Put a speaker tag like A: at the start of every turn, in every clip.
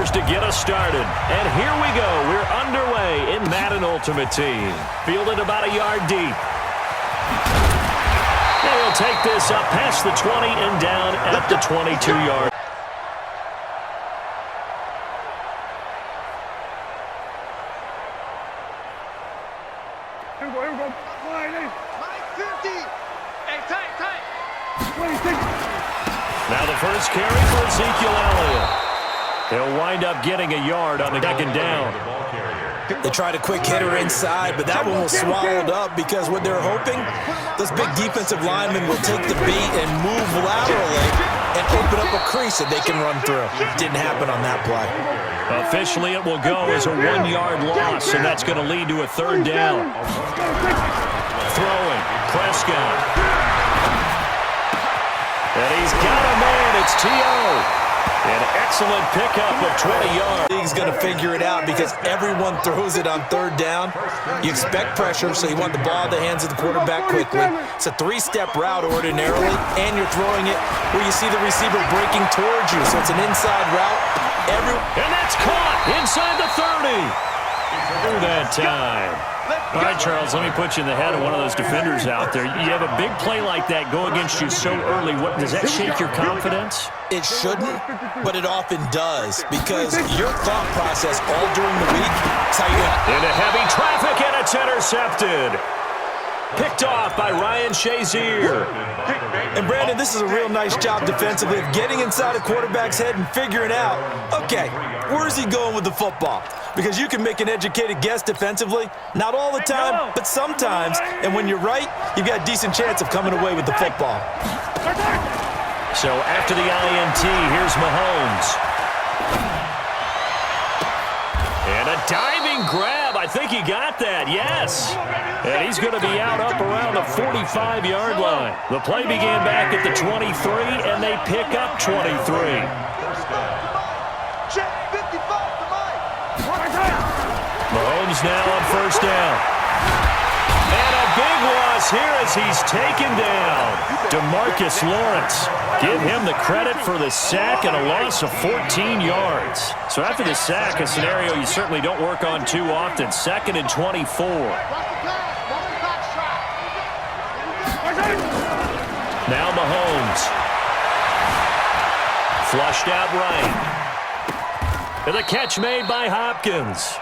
A: scores to get us started. And here we go. We're underway in Madden Ultimate Team. Fielded about a yard deep. And he'll take this up past the 20 and down at the 22-yard.
B: Here we go. 50. Hey, tight. 26.
A: Now the first carry for Ezekiel Elliott. He'll wind up getting a yard on the second down.
C: They tried a quick hitter inside, but that one was swallowed up because what they're hoping, those big defensive linemen will take the bait and move laterally and open up a crease that they can run through. Didn't happen on that play.
A: Officially, it will go as a 1-yard loss, and that's going to lead to a third down. Throwing, Prescott. And he's got a man. It's T.O. An excellent pickup of 20 yards.
C: He's going to figure it out because everyone throws it on third down. You expect pressure, so you want the ball in the hands of the quarterback quickly. It's a 3-step route ordinarily, and you're throwing it where you see the receiver breaking towards you, so it's an inside route.
A: And that's caught inside the 30. Through that time. All right, Charles, let me put you in the head of one of those defenders out there. You have a big play like that go against you so early. Does that shake your confidence?
C: It shouldn't, but it often does because your thought process all during the week is how you're going to...
A: Into heavy traffic, and it's intercepted. Picked off by Ryan Shazier.
C: And, Brandon, this is a real nice job defensively of getting inside a quarterback's head and figuring out, okay, where's he going with the football? Because you can make an educated guess defensively, not all the time, but sometimes. And when you're right, you've got a decent chance of coming away with the football.
A: So after the INT, here's Mahomes. And a diving grab. I think he got that, yes. And he's going to be out up around the 45-yard line. The play began back at the 23, and they pick up 23. Mahomes now on first down. And a big loss here as he's taken down. DeMarcus Lawrence. Give him the credit for the sack and a loss of 14 yards. So after the sack, a scenario you certainly don't work on too often. 2nd and 24. Now Mahomes. Flushed out right. And the catch made by Hopkins.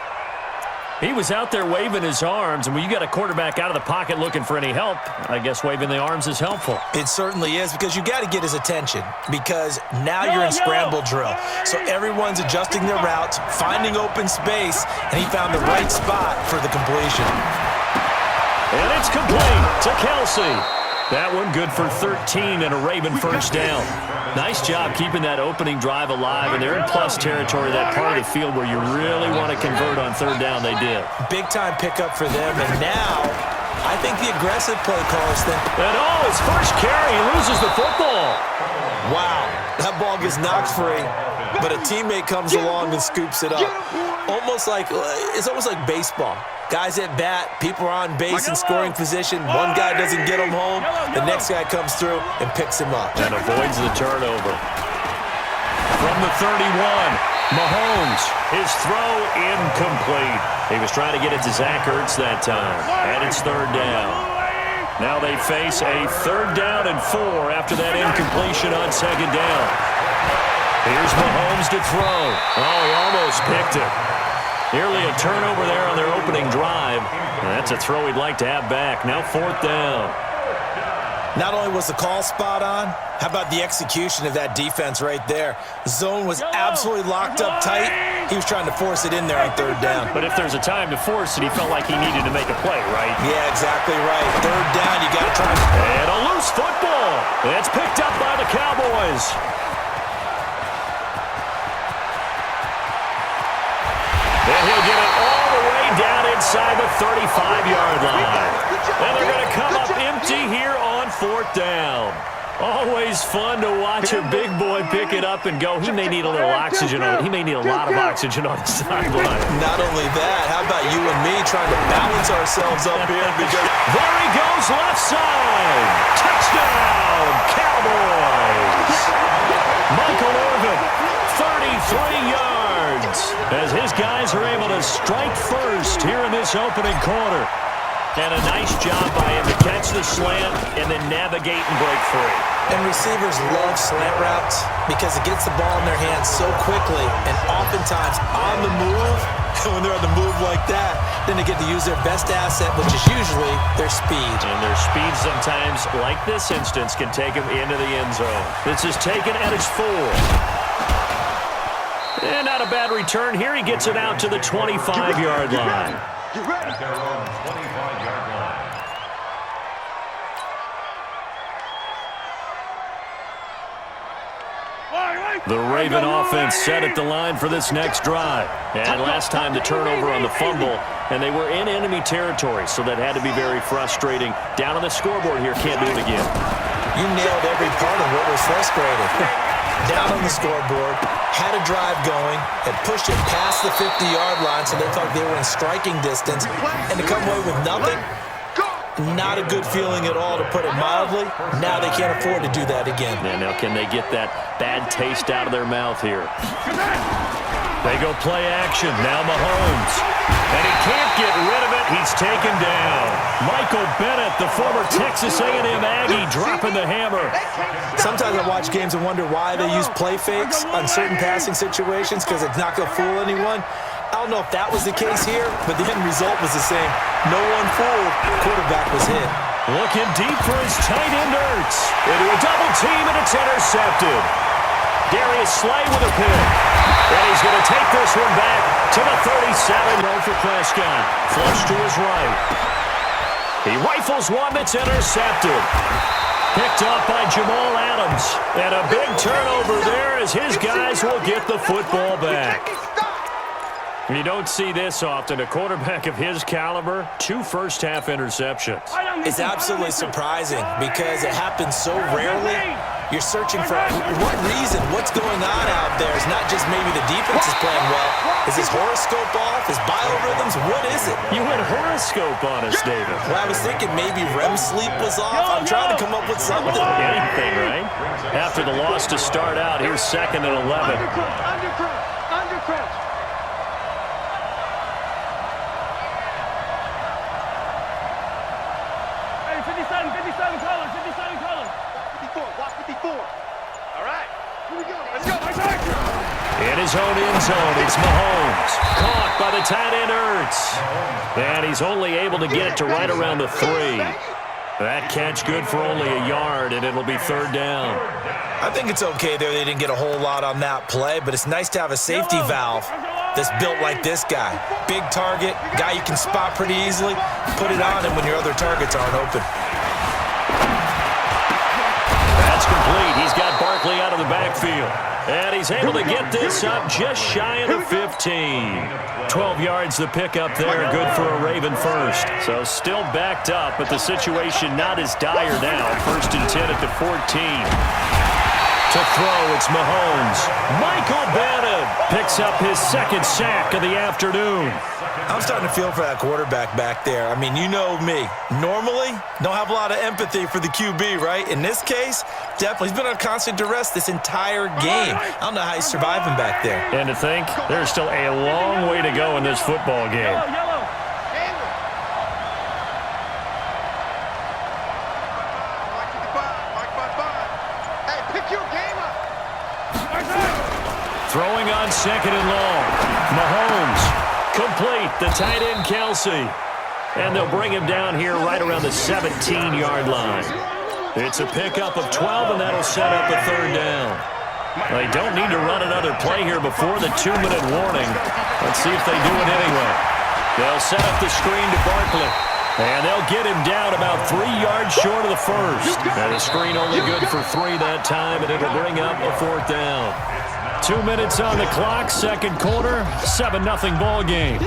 A: He was out there waving his arms, and when you got a quarterback out of the pocket looking for any help, I guess waving the arms is helpful.
C: It certainly is because you got to get his attention because now you're in scramble drill. So everyone's adjusting their routes, finding open space, and he found the right spot for the completion.
A: And it's complete to Kelsey. That one good for 13 and a Raven first down. Nice job keeping that opening drive alive, and they're in plus territory, that part of the field where you really want to convert on third down. They did.
C: Big-time pickup for them, and now I think the aggressive play callers think.
A: And his first carry, he loses the football.
C: Wow, that ball gets knocked free, but a teammate comes along and scoops it up. It's almost like baseball. Guys at bat, people are on base in scoring position. One guy doesn't get him home. The next guy comes through and picks him up.
A: And avoids the turnover. From the 31, Mahomes, his throw incomplete. He was trying to get it to Zach Ertz that time. And it's third down. Now they face a 3rd down and 4 after that incompletion on 2nd down. Here's Mahomes to throw. Oh, he almost picked it. Nearly a turnover there on their opening drive. And that's a throw he'd like to have back. Now 4th down.
C: Not only was the call spot on, how about the execution of that defense right there? The zone was absolutely locked up tight. He was trying to force it in there on 3rd down.
A: But if there's a time to force it, he felt like he needed to make a play, right?
C: Yeah, exactly right. 3rd down, you got to try.
A: And a loose football. It's picked up by the Cowboys. And he'll get it all the way down inside the 35-yard line. And they're going to come up empty here on 4th down. Always fun to watch a big boy pick it up and go. He may need a little oxygen. He may need a lot of oxygen on the sideline.
C: Not only that, how about you and me trying to balance ourselves up here? Because
A: there he goes, left side. Touchdown, Cowboys. Michael Irvin, 33 yards. are able to strike first here in this opening quarter. And a nice job by him to catch the slant and then navigate and break free.
C: And receivers love slant routes because it gets the ball in their hands so quickly and oftentimes on the move. When they're on the move like that, then they get to use their best asset, which is usually their speed.
A: And their speed sometimes, like this instance, can take them into the end zone. This is taken at its 4. And not a bad return here. He gets it out to the 25-yard line.
B: Get ready.
A: The Raven offense set at the line for this next drive. And last time the turnover on the fumble, and they were in enemy territory, so that had to be very frustrating. Down on the scoreboard here, can't do it again.
C: You nailed every part of what was frustrating. Down on the scoreboard, had a drive going, and pushed it past the 50-yard line so they thought they were in striking distance, and to come away with nothing, not a good feeling at all, to put it mildly. Now they can't afford to do that again.
A: And now can they get that bad taste out of their mouth here? They go play action. Now Mahomes. And he can't get rid of it. He's taken down. Michael Bennett, the former Texas A&M Aggie, dropping the hammer.
C: Sometimes I watch games and wonder why they use play fakes on certain passing situations, because it's not going to fool anyone. I don't know if that was the case here, but the end result was the same. No one fooled. The quarterback was hit.
A: Looking deep for his tight end Ertz. Into a double team, and it's intercepted. Darius Slay with a pick. And he's going to take this one back to the 37. Low for Prescott. Flush to his right. He rifles one that's intercepted. Picked up by Jamal Adams. And a big turnover there as his guys will get the football back. You don't see this often. A quarterback of his caliber, 2 first-half interceptions.
C: It's absolutely surprising because it happens so rarely. You're searching for what reason, what's going on out there. It's not just maybe the defense is playing well. Is his horoscope off? His biorhythms? What is it?
A: You went horoscope on us, David.
C: Well, I was thinking maybe REM sleep was off. I'm trying to come up with something.
A: Anything, right? After the loss to start out, here's 2nd and 11.
B: Undercross. Hey, 57 colors. 54, watch 54. All right, here we go. Let's go.
A: In his own end zone, it's Mahomes. Caught by the tight end Ertz. And he's only able to get it to right around the 3. That catch good for only a yard, and it'll be 3rd down.
C: I think it's okay there. They didn't get a whole lot on that play, but it's nice to have a safety valve that's built like this guy. Big target, guy you can spot pretty easily. Put it on him when your other targets aren't open.
A: That's complete. He's got Barkley out of the backfield. And he's able to get this up just shy of the 15. 12 yards the pickup there. Good for a Raven first. So still backed up, but the situation not as dire now. 1st and 10 at the 14. To throw, it's Mahomes. Michael Bennett picks up his 2nd sack of the afternoon.
C: I'm starting to feel for that quarterback back there. I mean, you know me. Normally, don't have a lot of empathy for the QB, right? In this case, definitely. He's been on constant duress this entire game. I don't know how he's surviving back there.
A: And to think, there's still a long way to go in this football game.
B: Yellow. Hey, pick your game up.
A: Throwing on 2nd and long. Mahomes. Complete, the tight end Kelsey. And they'll bring him down here right around the 17-yard line. It's a pickup of 12, and that'll set up a 3rd down. They don't need to run another play here before the 2-minute warning. Let's see if they do it anyway. They'll set up the screen to Barkley. And they'll get him down about 3 yards short of the 1st. And the screen only good for 3 that time, and it'll bring up a 4th down. 2 minutes on the clock, 2nd quarter, 7-0 ball game.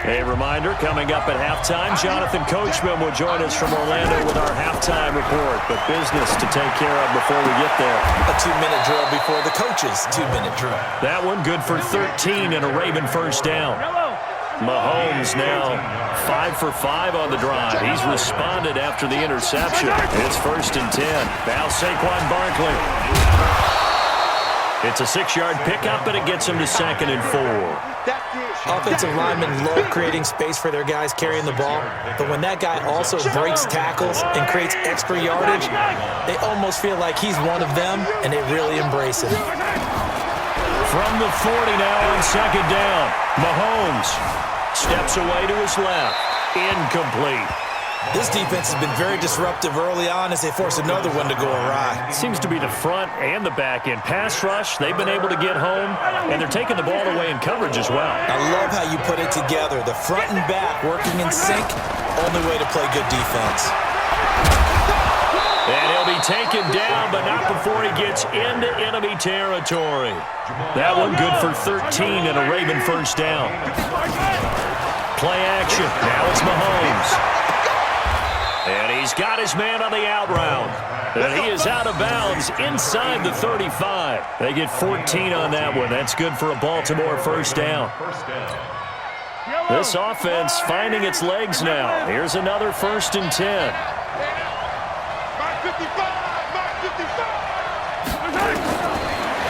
A: A reminder, coming up at halftime, Jonathan Coachman will join us from Orlando with our halftime report. But business to take care of before we get there.
C: A 2-minute drill before the coach's 2-minute drill.
A: That one good for 13 and a Raven first down. Mahomes now 5 for 5 on the drive. He's responded after the interception. It's 1st and 10. Now Saquon Barkley. It's a 6-yard pickup, and it gets him to 2nd and 4.
C: Offensive linemen love creating space for their guys carrying the ball, but when that guy also breaks tackles and creates extra yardage, they almost feel like he's one of them, and they really embrace him.
A: From the 40 now on 2nd down. Mahomes steps away to his left. Incomplete.
C: This defense has been very disruptive early on as they force another one to go awry.
A: Seems to be the front and the back end. Pass rush, they've been able to get home, and they're taking the ball away in coverage as well.
C: I love how you put it together. The front and back working in sync, only way to play good defense.
A: And he'll be taken down, but not before he gets into enemy territory. That one good for 13 and a Raven 1st down. Play action. Now it's Mahomes. And he's got his man on the out route. And he is out of bounds inside the 35. They get 14 on that one. That's good for a Baltimore 1st down. This offense finding its legs now. Here's another 1st and 10.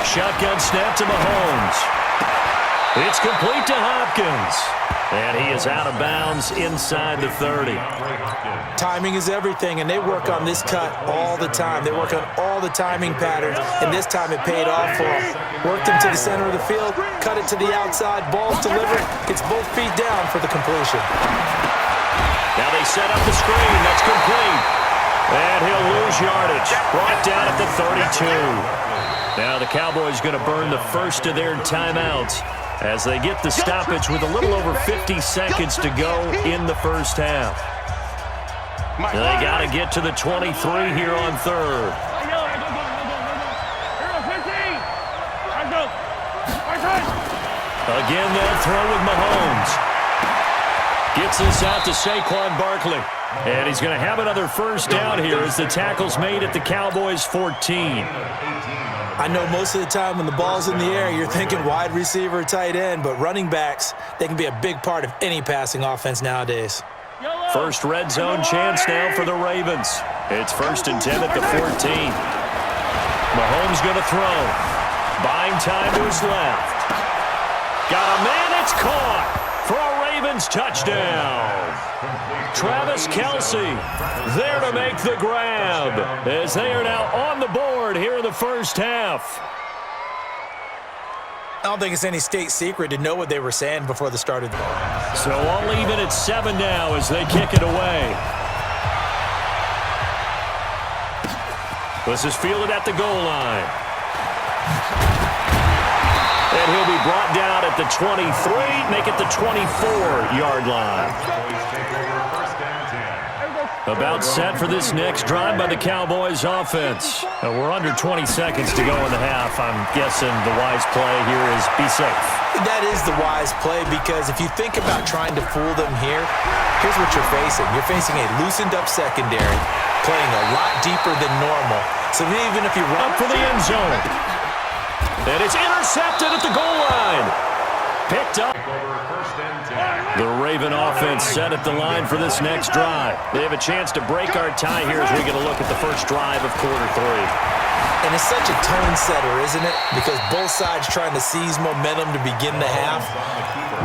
A: Shotgun snap to Mahomes. It's complete to Hopkins. And he is out of bounds inside the 30.
C: Timing is everything, and they work on this cut all the time. They work on all the timing patterns, and this time it paid off for them. Worked him to the center of the field, cut it to the outside, ball's delivered, gets both feet down for the completion.
A: Now they set up the screen. That's complete. And he'll lose yardage. Brought down at the 32. Now the Cowboys going to burn the first of their timeouts as they get the stoppage with a little over 50 seconds to go in the 1st half. They got to get to the 23 here on 3rd. Again, they'll throw with Mahomes. Gets this out to Saquon Barkley. And he's going to have another 1st down here as the tackle's made at the Cowboys' 14.
C: I know most of the time when the ball's in the air, you're thinking wide receiver, tight end, but running backs, they can be a big part of any passing offense nowadays.
A: First red zone chance now for the Ravens. It's 1st and 10 at the 14. Mahomes going to throw. Buying time to his left. Got a man, it's caught for a Ravens touchdown. Travis Kelce there to make the grab as they are now on the board here in the 1st half.
C: I don't think it's any state secret to know what they were saying before the start of the game.
A: So all even at 7 now as they kick it away. This is fielded at the goal line. And he'll be brought down at the 23, make it the 24-yard line. About set for this next drive by the Cowboys offense. We're under 20 seconds to go in the half. I'm guessing the wise play here is be safe.
C: That is the wise play because if you think about trying to fool them here, here's what you're facing. You're facing a loosened up secondary, playing a lot deeper than normal. So even if you run
A: up for the end zone. And it's intercepted at the goal line. Picked up. The Raven offense set at the line for this next drive. They have a chance to break our tie here as we get a look at the first drive of quarter 3.
C: And it's such a tone setter, isn't it? Because both sides trying to seize momentum to begin the half.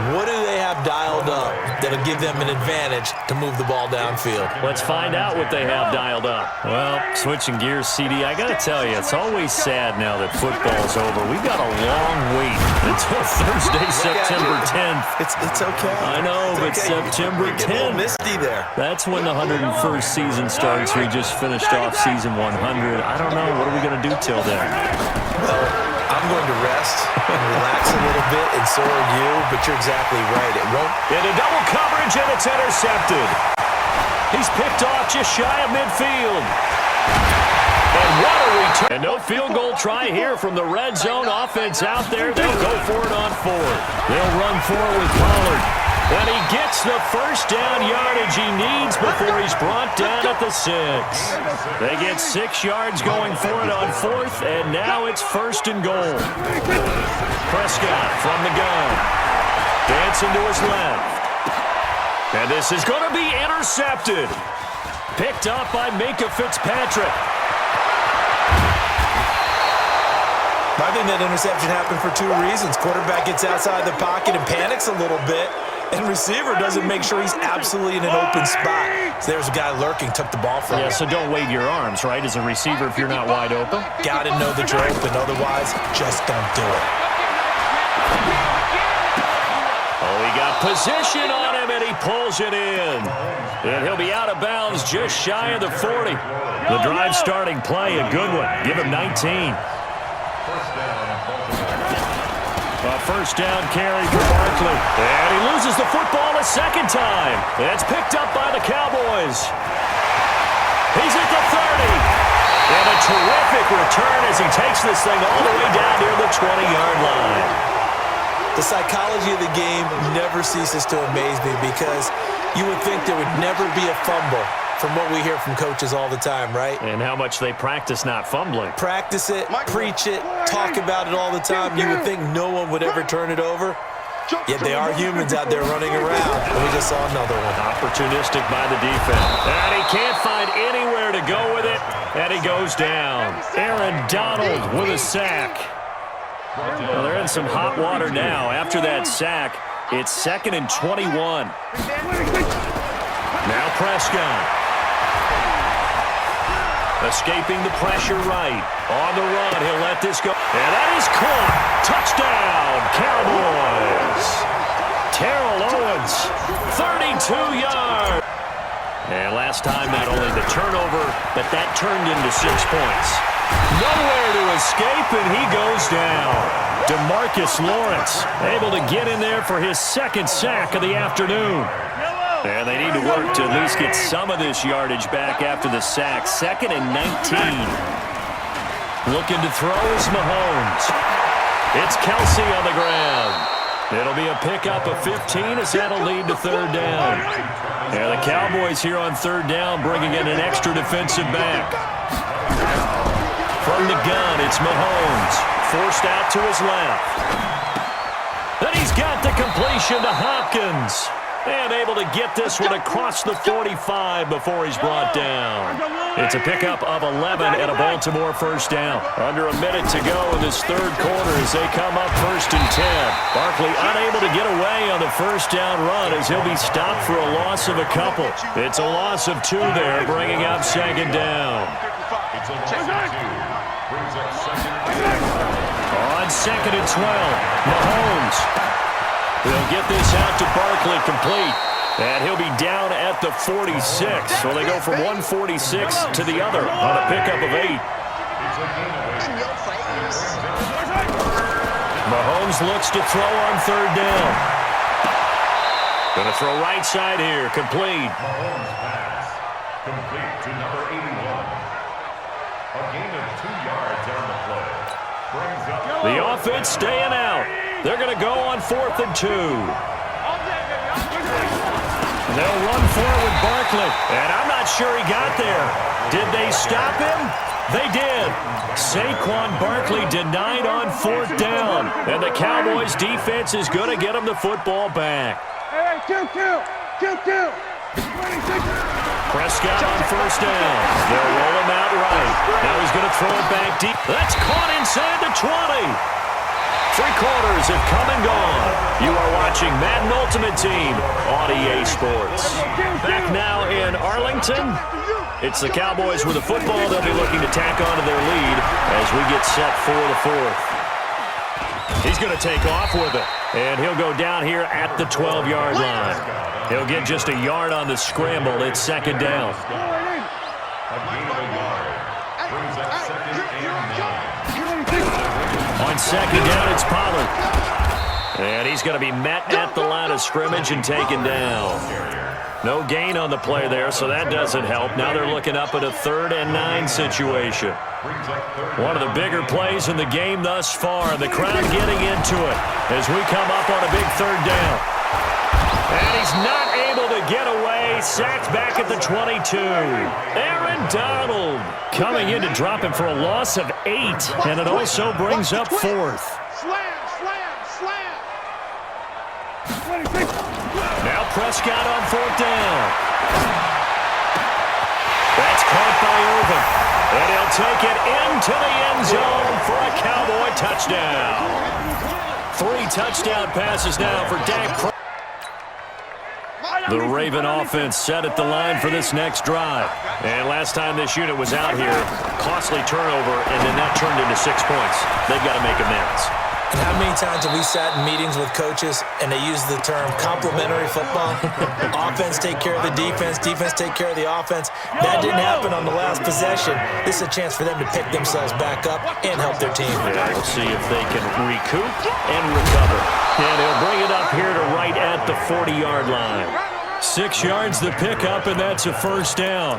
C: What do they have dialed up that'll give them an advantage to move the ball downfield?
A: Let's find out what they have dialed up. Well, switching gears, CD, I got to tell you, it's always sad now that football's over. We've got a long wait until Thursday, September 10th.
C: It's okay.
A: I know, but
C: okay.
A: September 10th.
C: Misty there.
A: That's when the 101st season starts. We just finished off season 100. I don't know. What are we going to do till then?
C: Well, I'm going to rest and relax a little bit, and so are you, but you're exactly right. It won't.
A: Into double coverage, and it's intercepted. He's picked off just shy of midfield. And what a return. And no field goal try here from the red zone offense out there. They'll go for it on 4th. They'll run for it with Pollard. And he gets the first down yardage he needs before he's brought down at the 6. They get 6 yards going for it on 4th, and now it's 1st and goal. Prescott from the gun. Dancing to his left. And this is going to be intercepted. Picked up by Minka Fitzpatrick.
C: I think that interception happened for two reasons. Quarterback gets outside the pocket and panics a little bit, and receiver doesn't make sure he's absolutely in an open spot. So there's a guy lurking, took the ball from him.
A: Yeah, so don't wave your arms, right, as a receiver if you're not wide open.
C: Got to know that you're open, otherwise just don't do it.
A: Oh, he got position on him, and he pulls it in. And he'll be out of bounds just shy of the 40. The drive starting play, a good one. Give him 19. A first down carry for Barkley. And he loses the football a second time. It's picked up by the Cowboys. He's at the 30. And a terrific return as he takes this thing all the way down near the 20-yard line.
C: The psychology of the game never ceases to amaze me because you would think there would never be a fumble from what we hear from coaches all the time, right?
A: And how much they practice not fumbling.
C: Practice it, preach it, talk about it all the time. You would think no one would ever turn it over. Yet they are humans out there running around. And we just saw another one.
A: Opportunistic by the defense. And he can't find anywhere to go with it. And he goes down. Aaron Donald with a sack. Well, they're in some hot water now. After that sack, it's 2nd and 21. Now Prescott. Escaping the pressure right. On the run, he'll let this go. And that is caught. Touchdown, Cowboys. Terrell Owens, 32 yards. And last time, not only the turnover, but that turned into 6 points. Nowhere to escape, and he goes down. DeMarcus Lawrence able to get in there for his 2nd sack of the afternoon. And they need to work to at least get some of this yardage back after the sack. 2nd and 19. Looking to throw is Mahomes. It's Kelsey on the ground. It'll be a pickup of 15 as that'll lead to 3rd down. And the Cowboys here on 3rd down bringing in an extra defensive back. From the gun, it's Mahomes. Forced out to his left. Then he's got the completion to Hopkins. And able to get this one across the 45 before he's brought down. It's a pickup of 11 and a Baltimore first down. Under a minute to go in this 3rd quarter as they come up 1st and 10. Barkley unable to get away on the first down run as he'll be stopped for a loss of a couple. It's a loss of 2 there, bringing up 2nd down. On 2nd and 12, Mahomes. They'll get this out to Barkley complete. And he'll be down at the 46. So they go from 146 to the other on a pickup of 8. Mahomes looks to throw on 3rd down. Going to throw right side here. Complete.
D: Mahomes pass. Complete to number 81. A gain of 2 yards on the play. Brings up
A: the offense staying out. They're going to go on 4th and 2. They'll run forward Barkley. And I'm not sure he got there. Did they stop him? They did. Saquon Barkley denied on 4th down. And the Cowboys defense is going to get him the football back.
B: Hey, 2-2.
A: Prescott on 1st down. They'll roll him out right. Now he's going to throw it back deep. That's caught inside the 20. 3 quarters have come and gone. You are watching Madden Ultimate Team on EA Sports. Back now in Arlington. It's the Cowboys with the football. They'll be looking to tack onto their lead as we get set for the 4th. He's going to take off with it. And he'll go down here at the 12-yard line. He'll get just a yard on the scramble. It's 2nd down.
D: a gain of a yard. Brings up 2nd and 9.
A: On 2nd down, it's Pollard. And he's going to be met at the line of scrimmage and taken down. No gain on the play there, so that doesn't help. Now they're looking up at a 3rd and 9 situation. One of the bigger plays in the game thus far. The crowd getting into it as we come up on a big 3rd down. And he's not able to get away. Sacked back at the 22. Aaron Donald coming in to drop him for a loss of 8. And it also brings up 4th.
B: Slam.
A: Now Prescott on fourth down. That's caught by Irvin. And he'll take it into the end zone for a Cowboy touchdown. 3 touchdown passes now for Dak Prescott. The Raven offense set at the line for this next drive. And last time this unit was out here, costly turnover, and then that turned into 6 points. They've got to make amends.
C: And how many times have we sat in meetings with coaches and they use the term complementary football? Offense take care of the defense, defense take care of the offense. That didn't happen on the last possession. This is a chance for them to pick themselves back up and help their team.
A: Yeah, we'll see if they can recoup and recover. And he'll bring it up here to right at the 40-yard line. 6 yards the pickup, and that's a first down.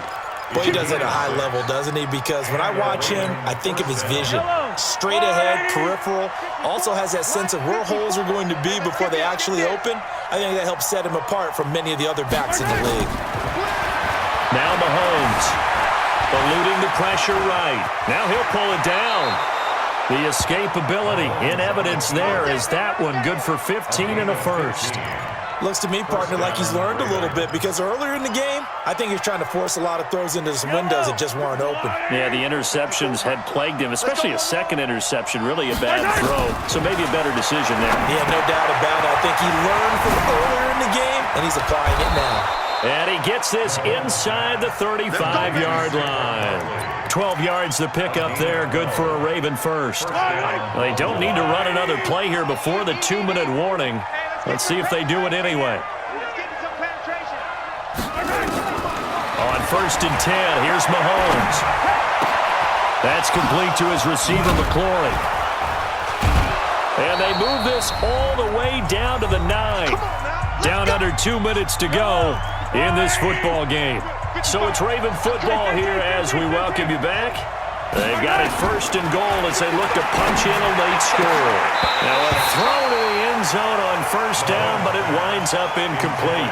C: Boy, he does it at a high level, doesn't he? Because when I watch him, I think of his vision. Straight ahead, peripheral. Also has that sense of where holes are going to be before they actually open. I think that helps set him apart from many of the other backs in the league.
A: Now Mahomes, eluding the pressure right. Now he'll pull it down. The escapability in evidence there is that one good for 15 and a first.
C: Looks to me, partner, like he's learned a little bit because earlier in the game, I think he was trying to force a lot of throws into some windows that just weren't open.
A: Yeah, the interceptions had plagued him, especially a second interception, really a bad throw. So maybe a better decision there.
C: Yeah, no doubt about it. I think he learned from earlier in the game, and he's applying it now.
A: And he gets this inside the 35-yard line. 12 yards the pickup there, good for a Raven first. They don't need to run another play here before the 2-minute warning. Let's see if they do it anyway. On 1st and 10, here's Mahomes. That's complete to his receiver, McClory. And they move this all the way down to the 9. Down under 2 minutes to go in this football game. So it's Raven football here as we welcome you back. They've got it 1st and goal as they look to punch in a late score. Now a throw to the end zone on 1st down, but it winds up incomplete.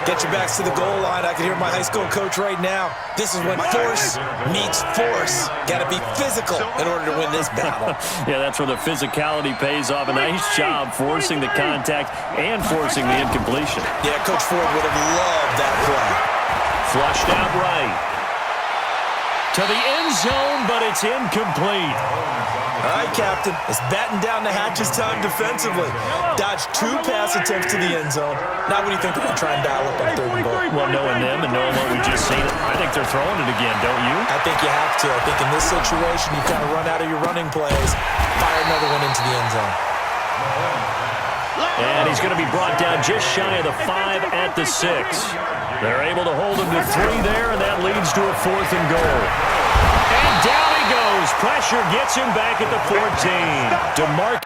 C: Get your backs to the goal line. I can hear my high school coach right now. This is when force meets force. Got to be physical in order to win this battle.
A: Yeah, that's where the physicality pays off. A nice job forcing the contact and forcing the incompletion.
C: Yeah, Coach Ford would have loved that play.
A: Flushed out right. To the end zone, but it's incomplete.
C: All right, Captain. It's batten down the hatches time defensively. Dodged 2 pass attempts to the end zone. Now what do you think they're going to try and dial up on 3rd and goal?
A: Well, knowing them and knowing what we just seen, I think they're throwing it again, don't you?
C: I think you have to. I think in this situation, you kind of run out of your running plays, fire another one into the end zone.
A: And he's going to be brought down just shy of the 5 at the 6. They're able to hold him to 3 there, and that leads to a 4th and goal. And down he goes. Pressure gets him back at the 14. DeMarcus.